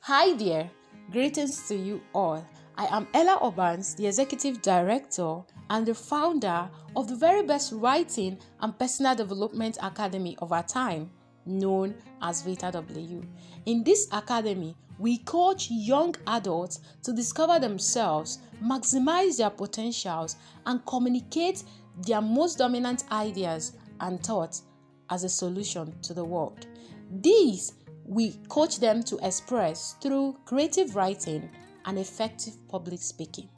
Hi there, greetings to you all. I am Obans, the Executive Director and the founder of the very best writing and personal development academy of our time, known as VITA-W. In this academy, we coach young adults to discover themselves, maximize their potentials, and communicate their most dominant ideas and thoughts as a solution to the world. These we coach them to express through creative writing and effective public speaking.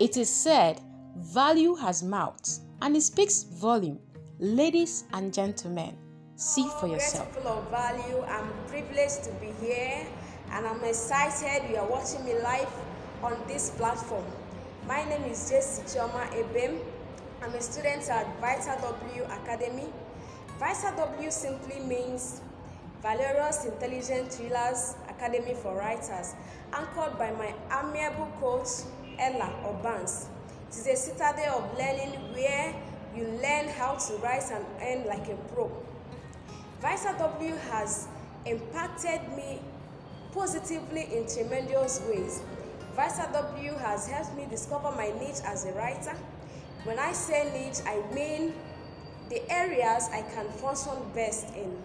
It is said, value has mouths and it speaks volume. Ladies and gentlemen, see for yourself. Full of value. I'm privileged to be here and I'm excited you are watching me live on this platform. My name is Jessie Choma Ebem. I'm a student at VITA-W Academy. VITA-W simply means Valorous Intelligent Thrillers Academy for Writers, anchored by my amiable coach, Obans. It is a citadel of learning where you learn how to write and earn like a pro. VITA-W has impacted me positively in tremendous ways. VITA-W has helped me discover my niche as a writer. When I say niche, I mean the areas I can function best in.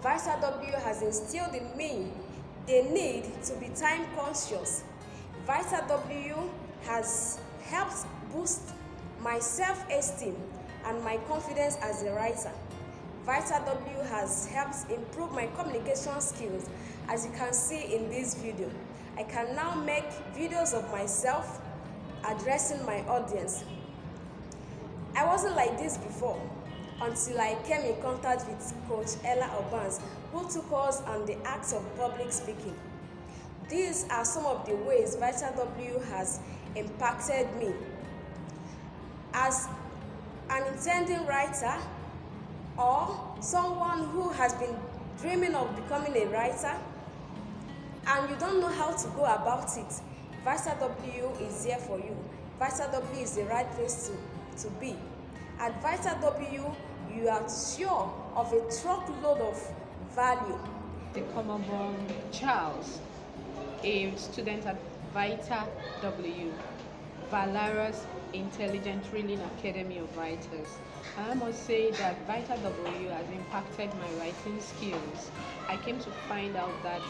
VITA-W has instilled in me the need to be time conscious. VITA-W has helped boost my self-esteem and my confidence as a writer. VITA-W has helped improve my communication skills. As you can see in this video, I can now make videos of myself addressing my audience. I wasn't like this before until I came in contact with Coach Obans, who took us on the act of public speaking. These are some of the ways VITA-W has impacted me. As an intending writer or someone who has been dreaming of becoming a writer and you don't know how to go about it, VITA-W is here for you. VITA-W is the right place to be. At VITA-W, you are sure of a truckload of value. The common Charles, a student at VITA-W, Valorous Intelligent Thrilling Academy of Writers. And I must say that VITA-W has impacted my writing skills. I came to find out that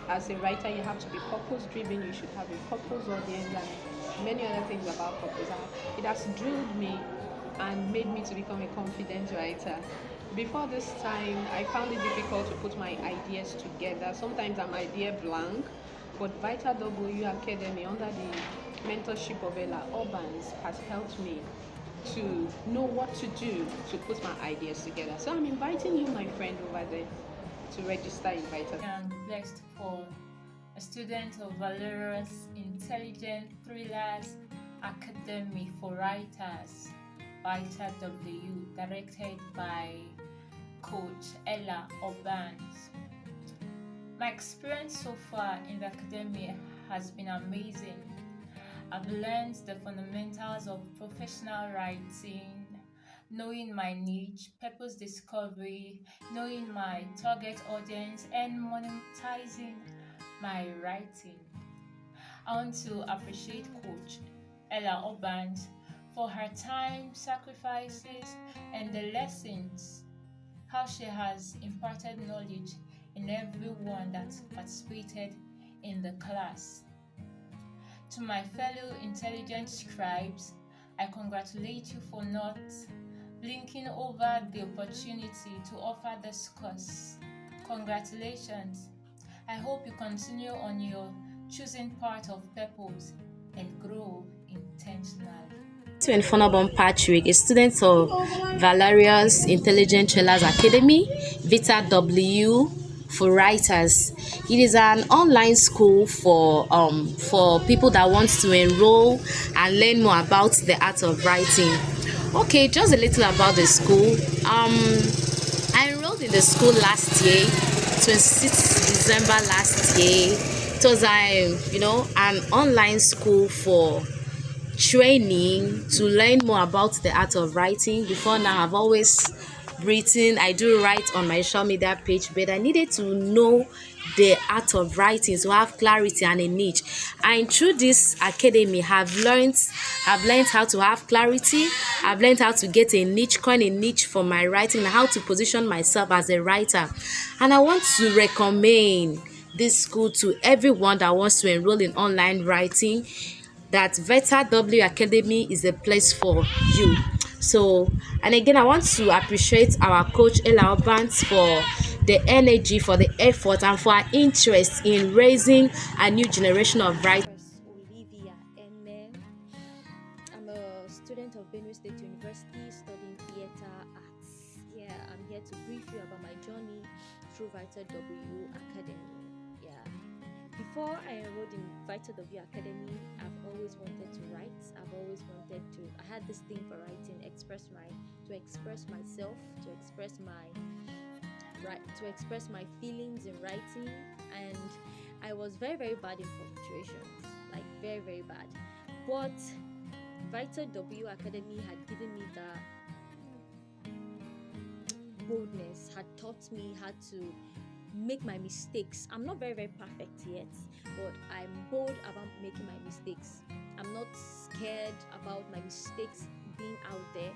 as a writer, you have to be purpose-driven, you should have a purpose audience, and many other things about purpose. It has drilled me and made me to become a confident writer. Before this time, I found it difficult to put my ideas together. Sometimes I'm idea blank, but VITA-W Academy, under the mentorship of Obans, has helped me to know what to do to put my ideas together. So I'm inviting you, my friend, over there to register in VITA. I'm blessed for a student of Valorous Intelligent Thrillers Academy for Writers, VITA-W, directed by Coach Obans. My experience so far in the academy has been amazing. I've learned the fundamentals of professional writing, knowing my niche, purpose discovery, knowing my target audience, and monetizing my writing. I want to appreciate Coach Obans for her time, sacrifices, and the lessons, how she has imparted knowledge in everyone that participated in the class. To my fellow intelligent scribes, I congratulate you for not blinking over the opportunity to offer this course. Congratulations. I hope you continue on your choosing part of purpose and grow intentionally. Fonabon Patrick, a student of Valorous Intelligent Thrillers Academy, VITA-W for writers. It is an online school for people that want to enroll and learn more about the art of writing. Okay, just a little about the school. I enrolled in the school last year, 26th December last year. It was an online school for training to learn more about the art of writing. Before now, I've always written. I do write on my social media page, but I needed to know the art of writing, to have clarity and a niche. And through this academy, I've learned how to have clarity. I've learned how to get a niche, coin a niche for my writing, and how to position myself as a writer. And I want to recommend this school to everyone that wants to enroll in online writing, that VITA-W Academy is a place for you. So, and again, I want to appreciate our coach Ella Obans for the energy, for the effort, and for her interest in raising a new generation of writers. Olivia Ene. I'm a student of Benue State University studying theater arts. Yeah, I'm here to brief you about my journey through VITA-W Academy. Yeah. Before I enrolled in VITA-W Academy, I've always wanted to write. I had this thing for writing, to express myself, to express my feelings in writing, and I was very, very bad in punctuation, like very, very bad. But VITA-W Academy had given me the boldness, had taught me how to make my mistakes. I'm not very, very perfect yet, but I'm bold about making my mistakes. I'm not scared about my mistakes being out there.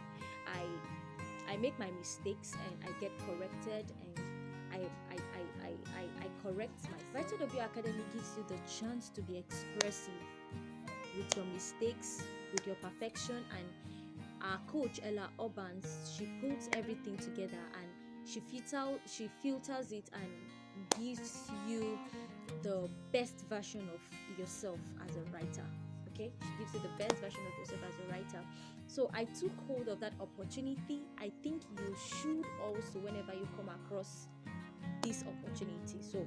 I make my mistakes and I get corrected, and I correct my. VITA-W Academy gives you the chance to be expressive with your mistakes, with your perfection, and our coach Ella Obans, she puts everything together and she filters it and gives you the best version of yourself as a writer. Okay, she gives you the best version of yourself as a writer. So I took hold of that opportunity. I think you should also, whenever you come across this opportunity. So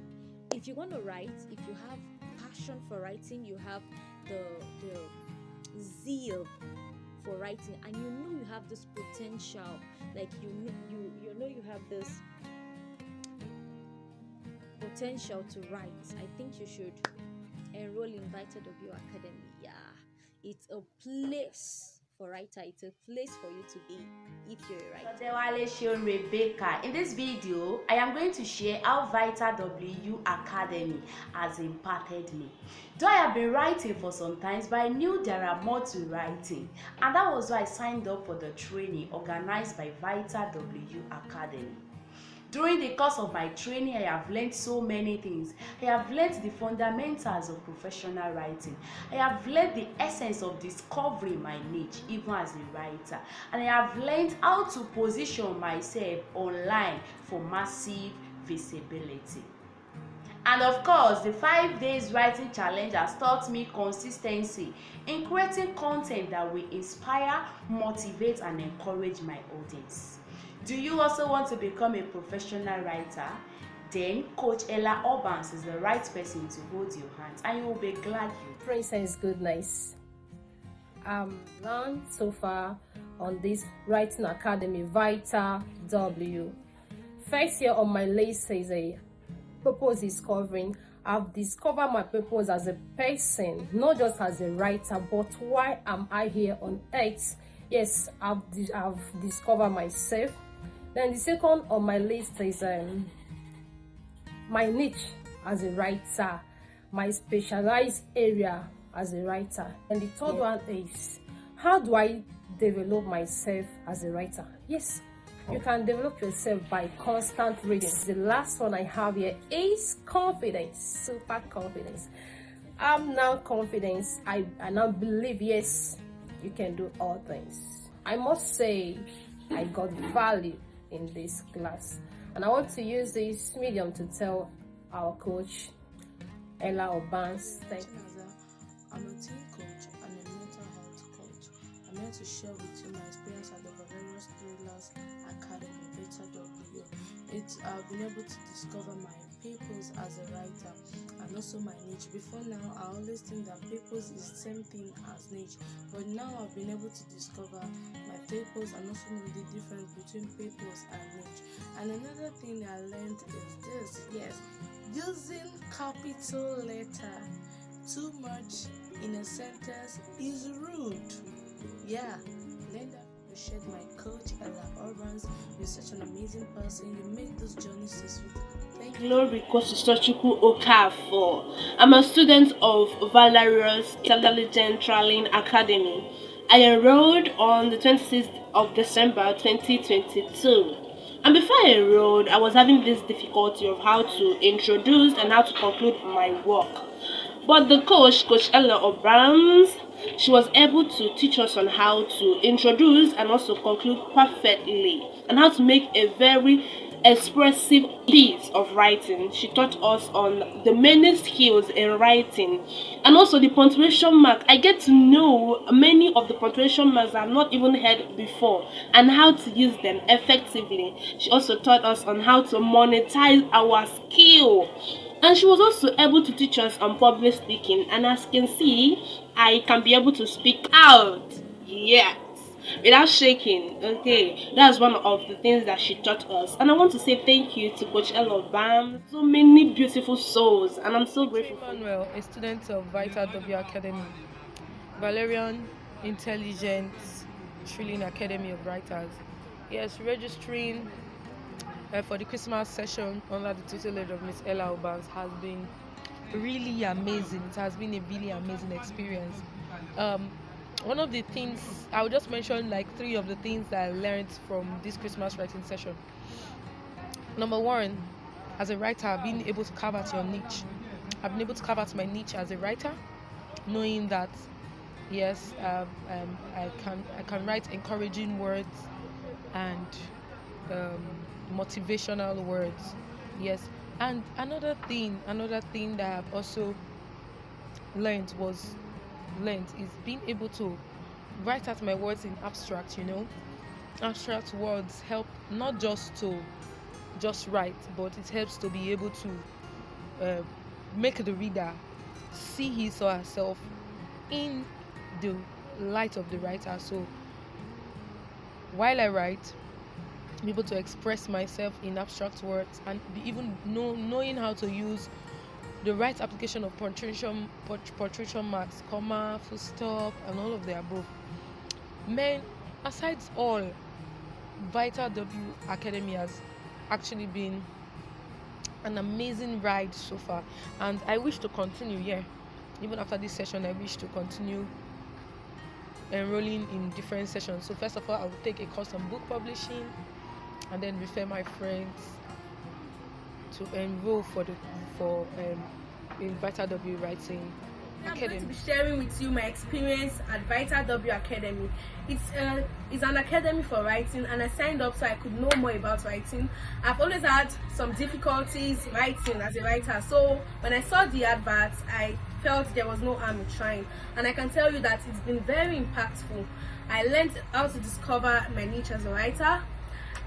if you want to write, if you have passion for writing, you have the zeal for writing, and you know you have this potential, like you know you have this potential to write, I think you should enroll in VITA-W Academy. Yeah, it's a place for writer. It's a place for you to be if you're a writer. Rebecca. In this video, I am going to share how VITA-W Academy has impacted me. Though I have been writing for some time, but I knew there are more to writing, and that was why I signed up for the training organized by VITA-W Academy. During the course of my training, I have learned so many things. I have learned the fundamentals of professional writing. I have learned the essence of discovering my niche, even as a writer. And I have learned how to position myself online for massive visibility. And of course, the 5 days writing challenge has taught me consistency in creating content that will inspire, motivate, and encourage my audience. Do you also want to become a professional writer? Then Coach Ella Obans is the right person to hold your hands, and you will be glad you. Princess Goodness. Learned so far on this writing academy, VITA-W. First year on my list is a purpose discovering. I've discovered my purpose as a person, not just as a writer, but why am I here on earth? Yes, I've discovered myself. Then the second on my list is my niche as a writer, my specialized area as a writer. And the third one is, how do I develop myself as a writer? Yes, you can develop yourself by constant reading. The last one I have here is confidence, super confidence. I'm now confident. I now believe, yes, you can do all things. I must say I got value in this class, and I want to use this medium to tell our coach Ella Obans. Thank you. I'm a teen coach and a mental health coach. I'm here to share with you my experience at the Valerius Thrillers Academy, VITA-W. I've been able to discover my purpose as a writer and also my niche. Before now, I always think that purpose is the same thing as niche, but now I've been able to discover my purpose and also know the difference between purpose and niche. And another thing I learned is this: yes, using capital letter too much in a sentence is rude. Yeah, learn that. appreciate my coach, Ella Obans. You're such an amazing person. You make this journey so sweet. Thank you. Glory goes to Stochiku Okafor. I'm a student of Valerius Intelligent Training Academy. I enrolled on the 26th of December 2022. And before I enrolled, I was having this difficulty of how to introduce and how to conclude my work. But the Coach Ella Obans, she was able to teach us on how to introduce and also conclude perfectly, and how to make a very expressive piece of writing. She taught us on the many skills in writing, and also the punctuation mark. I get to know many of the punctuation marks I've not even heard before, and how to use them effectively. She also taught us on how to monetize our skill. And she was also able to teach us on public speaking. And as you can see, I can be able to speak out. Yes. Without shaking. Okay. That's one of the things that she taught us. And I want to say thank you to Coach Ella Obans. So many beautiful souls. And I'm so grateful for you. Emmanuel, a student of VITA-W Academy, Valerian Intelligence Trilling Academy of Writers. Yes, registering for the Christmas session under the tutelage of Miss Ella Obans has been really amazing. It has been a really amazing experience. One of the things, I'll just mention like 3 of the things that I learned from this Christmas writing session. Number 1, as a writer, being able to carve out your niche. I've been able to carve out my niche as a writer, knowing that yes, I can write encouraging words and motivational words. Yes. And another thing that I've also learned is being able to write out my words in abstract. Abstract words help not just to just write, but it helps to be able to make the reader see his or herself in the light of the writer. So while I write, be able to express myself in abstract words, and even knowing how to use the right application of punctuation marks, comma, full stop, and all of the above. Aside all, VITA-W Academy has actually been an amazing ride so far, and I wish to continue. Even after this session, I wish to continue enrolling in different sessions. So first of all, I will take a course on book publishing, and then refer my friends to enroll in VITA-W Writing Academy. I'm going to be sharing with you my experience at VITA-W Academy. It's an academy for writing, and I signed up so I could know more about writing. I've always had some difficulties writing as a writer, so when I saw the advert, I felt there was no harm in trying, and I can tell you that it's been very impactful. I learned how to discover my niche as a writer.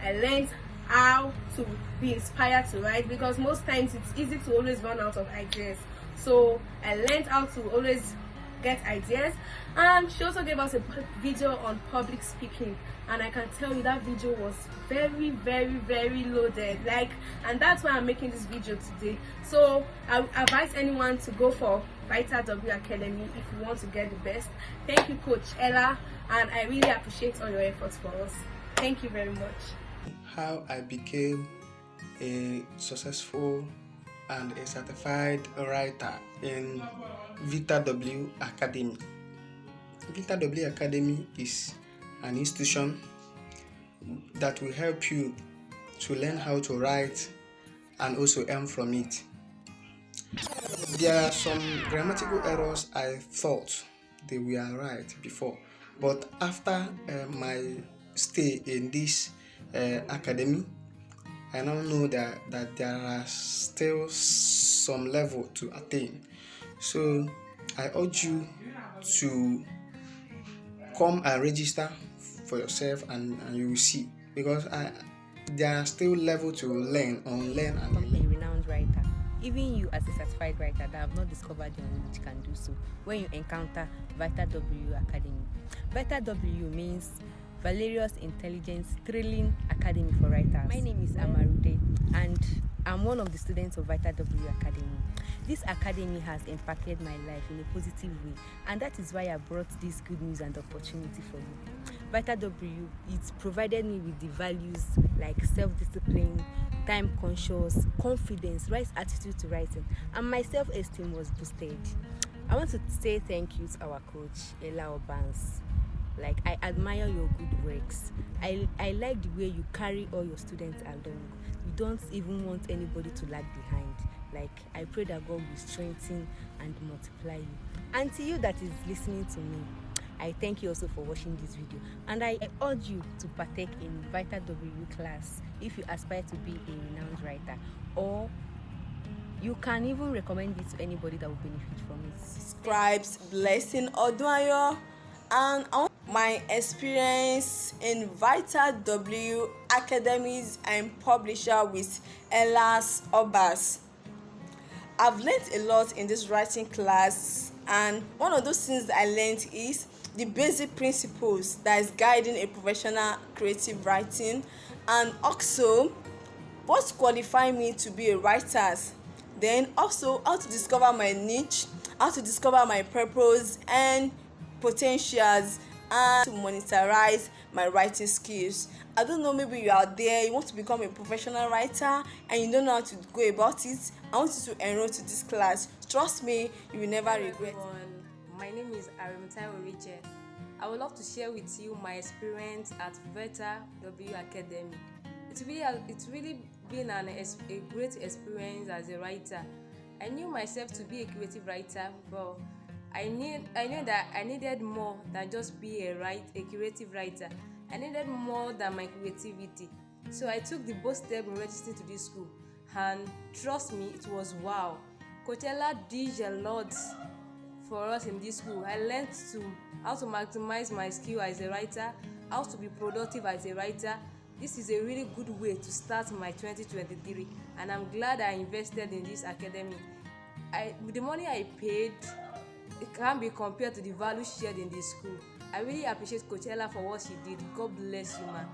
I learned how to be inspired to write, because most times it's easy to always run out of ideas. So I learned how to always get ideas, and she also gave us a video on public speaking, and I can tell you that video was very, very, very loaded, and that's why I'm making this video today. So I advise anyone to go for VITA-W Academy if you want to get the best. Thank you, Coach Ella, and I really appreciate all your efforts for us. Thank you very much. How I became a successful and a certified writer in VITA-W Academy. VITA-W Academy is an institution that will help you to learn how to write and also earn from it. There are some grammatical errors I thought they were right before, but after my stay in this academy, I now know that there are still some level to attain. So I urge you to come and register for yourself, and you will see, because there are still level to learn, unlearn and a renowned writer. Even you as a certified writer that have not discovered your niche can do so when you encounter VITA-W Academy. VITA-W means Valerius Intelligence Thrilling Academy for Writers. My name is Amarude, and I'm one of the students of VITA-W Academy. This academy has impacted my life in a positive way, and that is why I brought this good news and opportunity for you. VITA-W, it provided me with the values like self-discipline, time conscious, confidence, right attitude to writing, and my self-esteem was boosted. I want to say thank you to our coach, Ella Obans. Like, I admire your good works. I like the way you carry all your students along. You don't even want anybody to lag behind. Like, I pray that God will strengthen and multiply you. And to you that is listening to me, I thank you also for watching this video, and I urge you to partake in VITA-W class if you aspire to be a renowned writer, or you can even recommend it to anybody that will benefit from it. Scribes Blessing Odunayo, and my experience in VITA-W Academies and publisher with Elas Obas. I've learned a lot in this writing class, and one of those things that I learned is the basic principles that is guiding a professional creative writing, and also what qualify me to be a writer, then also how to discover my niche, how to discover my purpose and potentials, and to monetize my writing skills. I don't know, maybe you are there, you want to become a professional writer and you don't know how to go about it. I want you to enroll to this class. Trust me, you will never regret. Everyone, my name is Arimtai Orije. I would love to share with you my experience at VITA-W Academy. It's really been a great experience as a writer. I knew myself to be a creative writer, but I knew that I needed more than just be a creative writer. I needed more than my creativity. So I took the bold step in registering to this school, and trust me, it was wow. Coach Ella did a lot for us in this school. I learned how to maximize my skill as a writer, how to be productive as a writer. This is a really good way to start my 2023, and I'm glad I invested in this academy. With the money I paid, it can't be compared to the value shared in this school. I really appreciate Coach Ella for what she did. God bless you, man.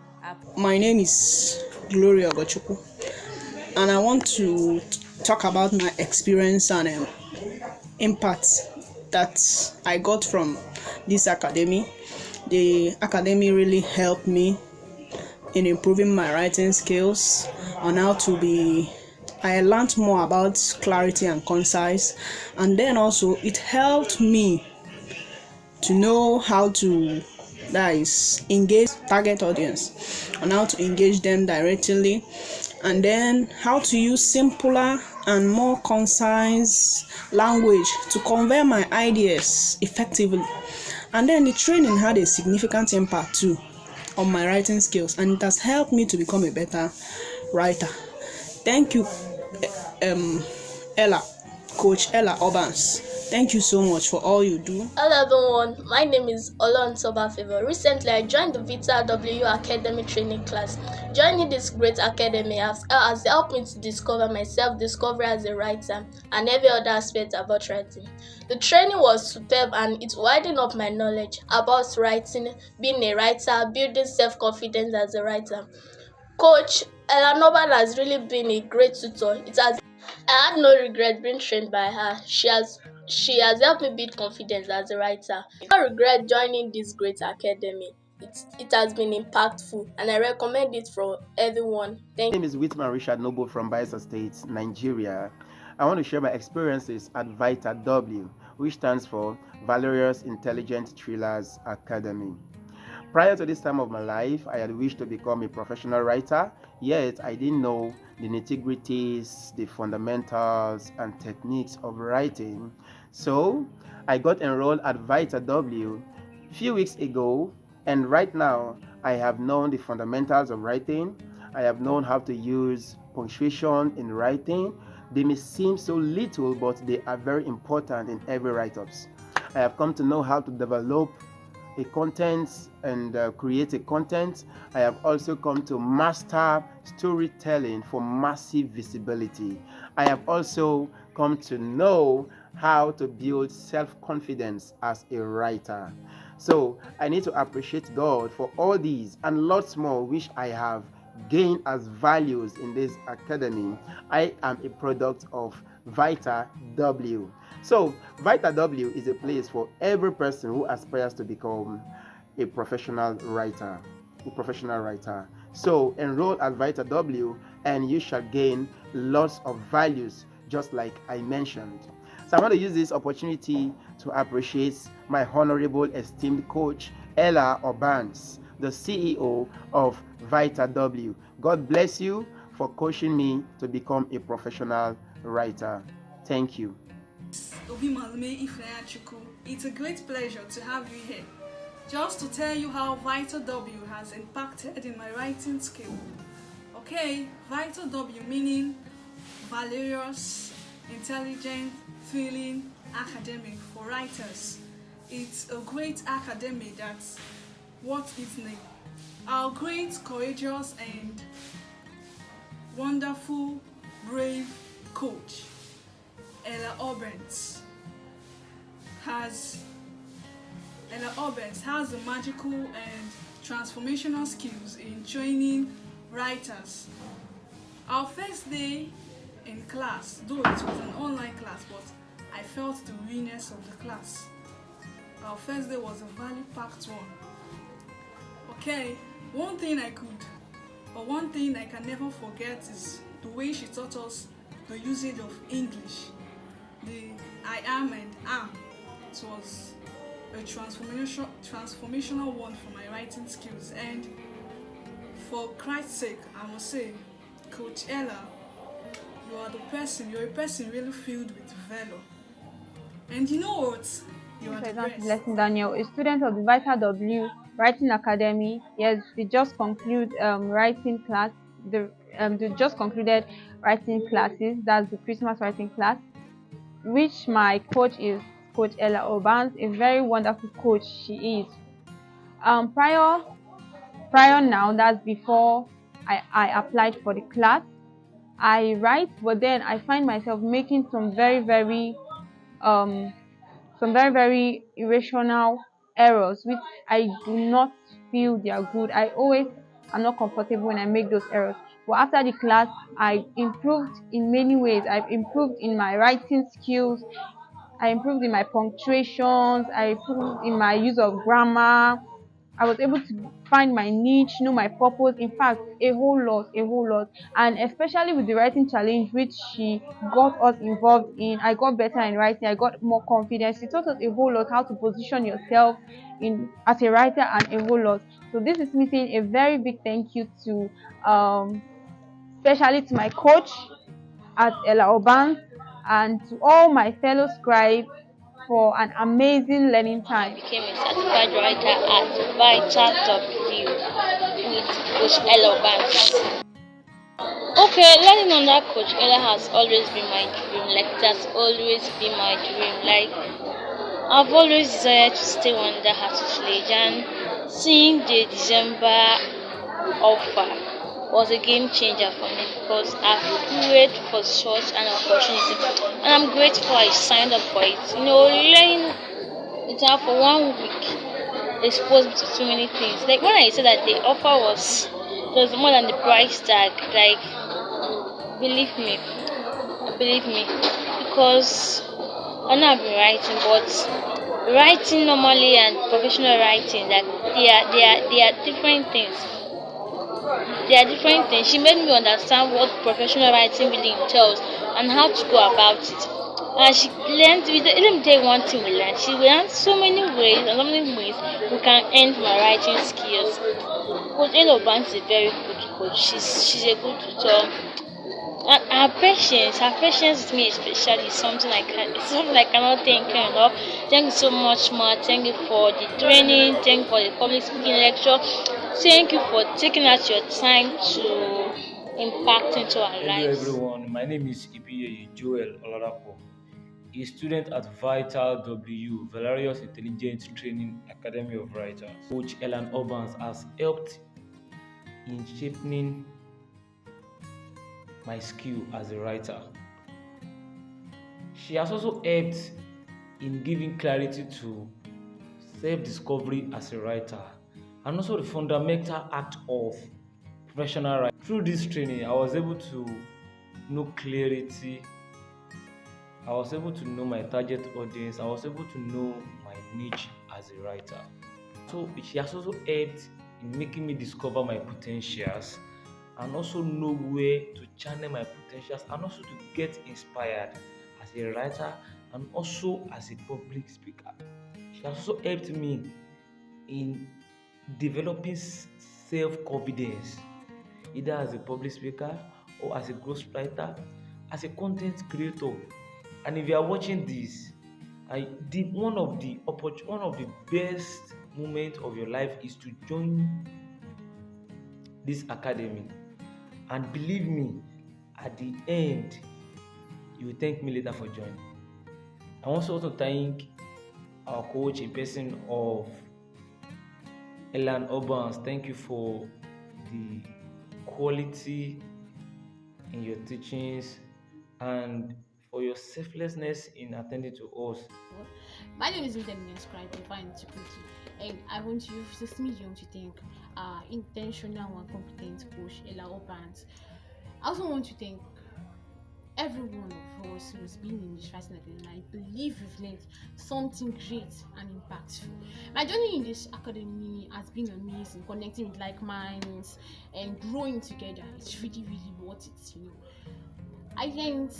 My name is Gloria Ogochukwu, and I want to talk about my experience and impact that I got from this academy. The academy really helped me in improving my writing skills on how to be. I learned more about clarity and concise, and then also it helped me to know how to, that is, engage target audience, on how to engage them directly, and then how to use simpler and more concise language to convey my ideas effectively. And then the training had a significant impact too on my writing skills, and it has helped me to become a better writer. Thank you, Coach Ella Obans. Thank you so much for all you do. Hello everyone, my name is Olonsobafevo. Recently, I joined the VITA-W Academy training class. Joining this great academy has helped me to discover my self-discovery as a writer and every other aspect about writing. The training was superb, and it widened up my knowledge about writing, being a writer, building self-confidence as a writer. Coach Ella Obans has really been a great tutor. I had no regret being trained by her. She has helped me build confidence as a writer. I regret joining this great academy. It has been impactful, and I recommend it for everyone. My name is Whitman Richard Noble from Bayelsa State, Nigeria. I want to share my experiences at VITA-W, which stands for Valerius Intelligent Thrillers Academy. Prior to this time of my life, I had wished to become a professional writer, yet I didn't know the nitty-gritties, the fundamentals, and techniques of writing. So I got enrolled at VITA-W a few weeks ago, and right now I have known the fundamentals of writing. I have known how to use punctuation in writing. They may seem so little, but they are very important in every write-ups. I have come to know how to develop a content and create a content. I have also come to master storytelling for massive visibility. I have also come to know how to build self-confidence as a writer. So I need to appreciate God for all these and lots more which I have gained as values in this academy. I am a product of VITA-W. So VITA-W is a place for every person who aspires to become a professional writer. A professional writer. So enroll at VITA-W and you shall gain lots of values, just like I mentioned. So I want to use this opportunity to appreciate my honorable esteemed coach, Ella Obans, the CEO of VITA-W. God bless you for coaching me to become a professional writer. Thank you. It's a great pleasure to have you here. Just to tell you how VITA-W has impacted in my writing skill. Okay, VITA-W meaning valorous, intelligent, thrilling academy for writers. It's a great academy that's worth its name. Our great, courageous, and wonderful, brave coach, Ella Obans, has the magical and transformational skills in training writers. Our first day in class, though it was an online class, but I felt the realness of the class. Our first day was a value-packed one. Okay, one thing I can never forget is the way she taught us the usage of English. The I am and am. It was a transformational one for my writing skills, and for Christ's sake, I must say, Coach Ella, you're a person really filled with valor. And you know what? You are the best. Blessing Daniel, a student of the VITA-W Writing Academy. Yes, they just conclude writing class. They just concluded writing classes. That's the Christmas writing class, which my coach is Coach Ella Obans, a very wonderful coach she is. Prior now, that's before I applied for the class. I write, but then I find myself making some very irrational errors, which I do not feel they are good. I always am not comfortable when I make those errors. But after the class, I improved in many ways. I've improved in my writing skills. I improved in my punctuations. I improved in my use of grammar. I was able to find my niche, know my purpose. In fact, a whole lot. And especially with the writing challenge, which she got us involved in, I got better in writing. I got more confidence. She taught us a whole lot how to position yourself as a writer, and a whole lot. So this is me saying a very big thank you to, especially to my coach at Ella Obans, and to all my fellow scribes for an amazing learning time. I became a certified writer at VITA-W with Coach Ella Obans. Okay, learning under Coach Ella has always been my dream. Like, it has always been my dream. Like, I've always desired to stay under her tutelage, and seeing the December offer was a game changer for me, because I've prayed for such an opportunity, and I'm grateful I signed up for it. Learning it out for 1 week exposed me to too many things. Like, when I said that the offer was more than the price tag, like, believe me, because I know I've been writing, but writing normally and professional writing, like, they are different things. She made me understand what professional writing really entails and how to go about it. And she learned, let me tell you one thing we learned. She learned so many ways we can earn from our writing skills. Coach Ella Obans is a very good coach. She's a good tutor. And her patience with me especially is something I cannot thank her enough. Thank you so much, Ma. Thank you for the training. Thank you for the public speaking lecture. Thank you for taking out your time to impact into our lives. Hello everyone, my name is Ibiye Joel Oladapo, a student at VITA-W, Valerius Intelligence Training Academy of Writers. Coach Ella Obans has helped in shaping my skill as a writer. She has also helped in giving clarity to self-discovery as a writer, and also the fundamental act of professional writing. Through this training, I was able to know clarity. I was able to know my target audience. I was able to know my niche as a writer. she has also helped in making me discover my potentials and also know where to channel my potentials and also to get inspired as a writer and also as a public speaker. She has also helped me in developing self-confidence, either as a public speaker or as a ghostwriter, as a content creator. And if you are watching this, one of the best moments of your life is to join this academy. And believe me, at the end, you will thank me later for joining. I also want to thank our coach in person of Obans. Thank you for the quality in your teachings and for your selflessness in attending to us. My name is Internet Scribe Divine Security, and I want to use this medium to thank our intentional and competent coach Ella Obans. I also want to thank every one of us who's been in this writing academy. I believe we've learned something great and impactful. My journey in this academy has been amazing, connecting with like minds and growing together. It's really, really worth it, I learned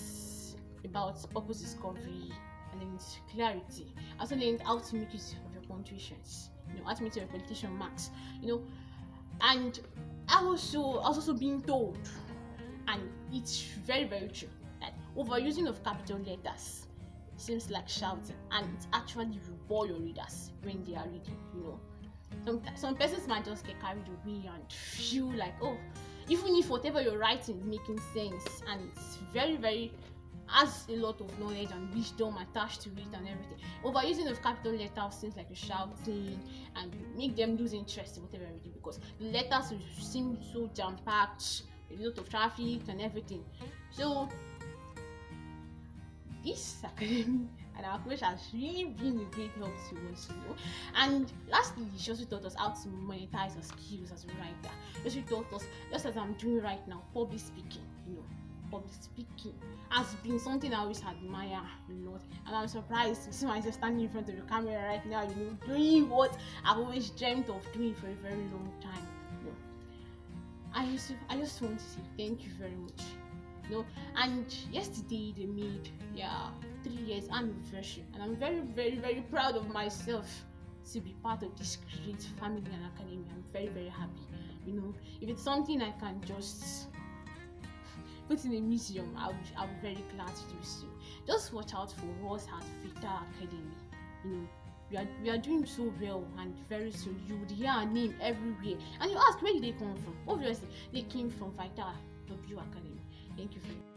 about purpose discovery, I learned clarity. I also learned how to make use of your punctuations, how to make your repetition marks, and I was also being told, and it's very, very true, that overusing of capital letters seems like shouting, and it actually will bore your readers when they are reading. Some persons might just get carried away and feel like, oh, even if whatever you're writing is making sense and it's very, very has a lot of knowledge and wisdom attached to it and everything, overusing of capital letters seems like you're shouting and make them lose interest in whatever you're reading, because the letters will seem so jam-packed, a lot of traffic and everything. So this academy and our coach has really been a great help to us, And lastly, she also taught us how to monetize our skills as a writer. She taught us, just as I'm doing right now, public speaking. Public speaking has been something I always admire a lot, and I'm surprised to see myself standing in front of the camera right now, doing what I've always dreamt of doing for a very long time. I just want to say thank you very much. And yesterday they made 3 years anniversary, and I'm very, very, very proud of myself to be part of this great family and academy. I'm very, very happy. If it's something I can just put in a museum, I'll be very glad to do so. Just watch out for us at VITA Academy. We are doing so well, and very soon you would hear our name everywhere. And you ask, where did they come from? Obviously, they came from VITA-W Academy. Thank you very much.